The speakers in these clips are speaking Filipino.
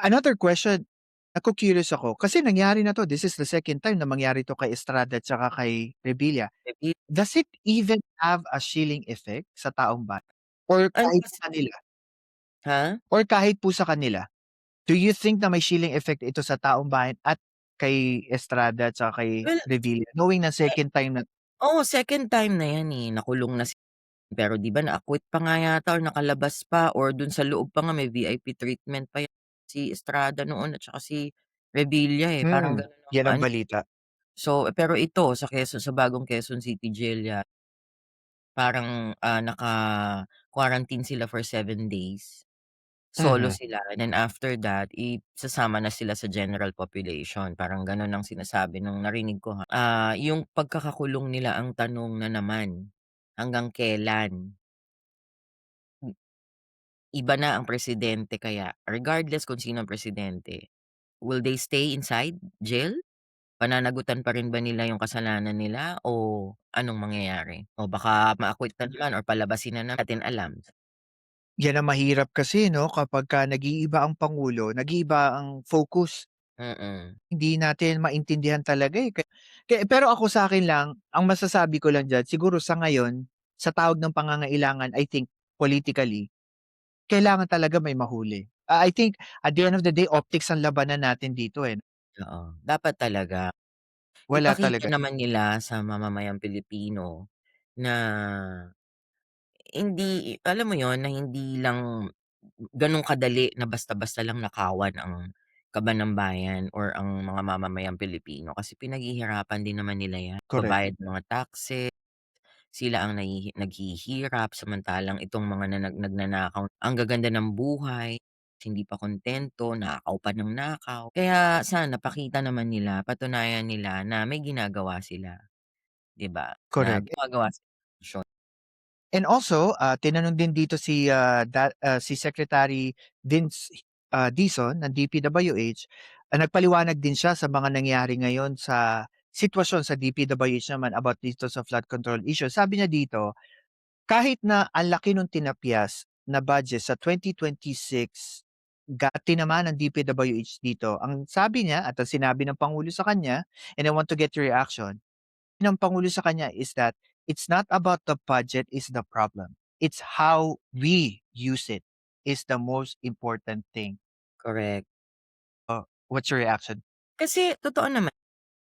Another question, naku-curious ako, kasi nangyari na 'to, this is the second time na mangyari 'to kay Estrada at saka kay Revilla. Reveal. Does it even have a chilling effect sa taong bayan or Ano kahit kasi sa kanila ha? or kahit po sa kanila? Do you think na may chilling effect ito sa taong bayan at kay Estrada at saka kay Well, Revilla knowing na eh, second time na oo, second time na 'yan, eh, nakulong na pero 'di ba na-acquit pa nga yata or nakalabas pa or dun sa loob pa nga may VIP treatment pa si Estrada noon at saka si Revilla, eh, parang gano'n ang yan ang ano. balita. So, pero ito sa bagong Quezon City Jail parang, naka-quarantine sila for 7 days. Solo Mhm. sila and then after that sasama na sila sa general population, parang gano'n ang sinasabi nung narinig ko, ha. Yung pagkakakulong nila ang tanong na naman, hanggang kailan? Hmm, iba na ang presidente kaya regardless kung sino ang presidente, will they stay inside jail? Pananagutan pa rin ba nila yung kasalanan nila o anong mangyayari? O baka ma-acquit na naman or palabasin na naman, di natin alam. Yan ang mahirap kasi 'no, kapagka nag-iiba ang pangulo, nag-iiba ang focus. Mm, Hindi natin maintindihan talaga, eh, pero ako sa'kin lang, ang masasabi ko lang diyan siguro sa ngayon, sa tawag ng pangangailangan I think politically, kailangan talaga may mahuli. I think at the end of the day optics ang labanan natin dito, eh, oo, dapat talaga. wala Ipakita talaga. naman nila sa mamamayang Pilipino na hindi alam mo yon na hindi lang gano'n kadali na basta-basta lang nakawan ang kaban ng bayan or ang mga mamamayang Pilipino kasi pinaghihirapan din naman nila 'yan, Correct, babayad ng mga taxes, sila ang naghihirap samantalang itong mga nagnanakaw ang gaganda ng buhay, hindi pa kontento, nakaw pa ng nakaw. Kaya sana pakita naman nila, patunayan nila na may ginagawa sila. 'Di ba, na correct. gumagawa sila ng solusyon. And also, tinanong din dito si Secretary Dizon ng DPWH, nagpaliwanag din siya sa mga nangyari ngayon sa sitwasyon sa DPWH naman about dito sa flood control issue. Sabi niya dito, kahit na ang laki nung tinapyas na budget sa 2026, tinamaan ng DPWH dito. Ang sabi niya at ang sinabi ng Pangulo sa kanya, and I want to get your reaction, ng Pangulo sa kanya is that it's not about the budget is the problem. It's how we use it is the most important thing. Correct. What's your reaction? Kasi totoo naman,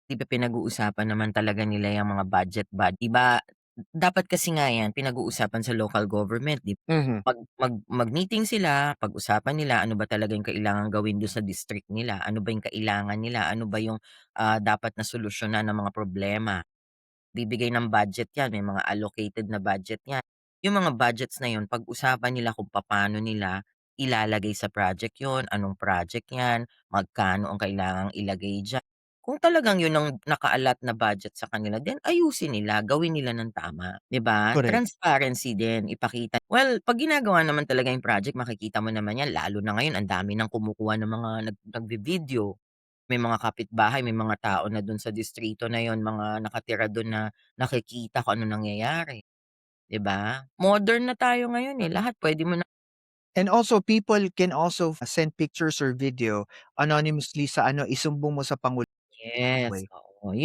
'di ba pinag-uusapan naman talaga nila yang mga budget, 'di ba dapat kasi nga yan pinag-uusapan sa local government, 'di ba? Mhm, Mag-meeting sila, pag-usapan nila ano ba talaga yung kailangang gawin dun sa district nila, ano ba yung kailangan nila, ano ba yung, dapat na solusyonan ng mga problema. Bibigay ng budget 'yan, may mga allocated na budget 'yan. Yung mga budgets na yun pag-usapan nila kung papaano nila ilalagay sa project yun, anong project 'yan, magkano ang kailangang ilagay diyan. Kung talagang yun ang naka-allot na budget sa kanila, then ayusin nila, gawin nila ng tama, 'di ba? correct. Transparency din, ipakita well, 'pag ginagawa naman talaga yung project makikita mo naman 'yan lalo na ngayon ang dami ng kumukuha ng mga nagvi-video. May mga kapitbahay, may mga tao na dun sa distrito na yun, mga nakatira dun na nakikita kung anong nangyayari, 'di ba? Modern na tayo ngayon, eh, lahat puwede mo na And also people can also send pictures or video anonymously sa ano, isumbong mo sa Pangulo yes, way. oo, yun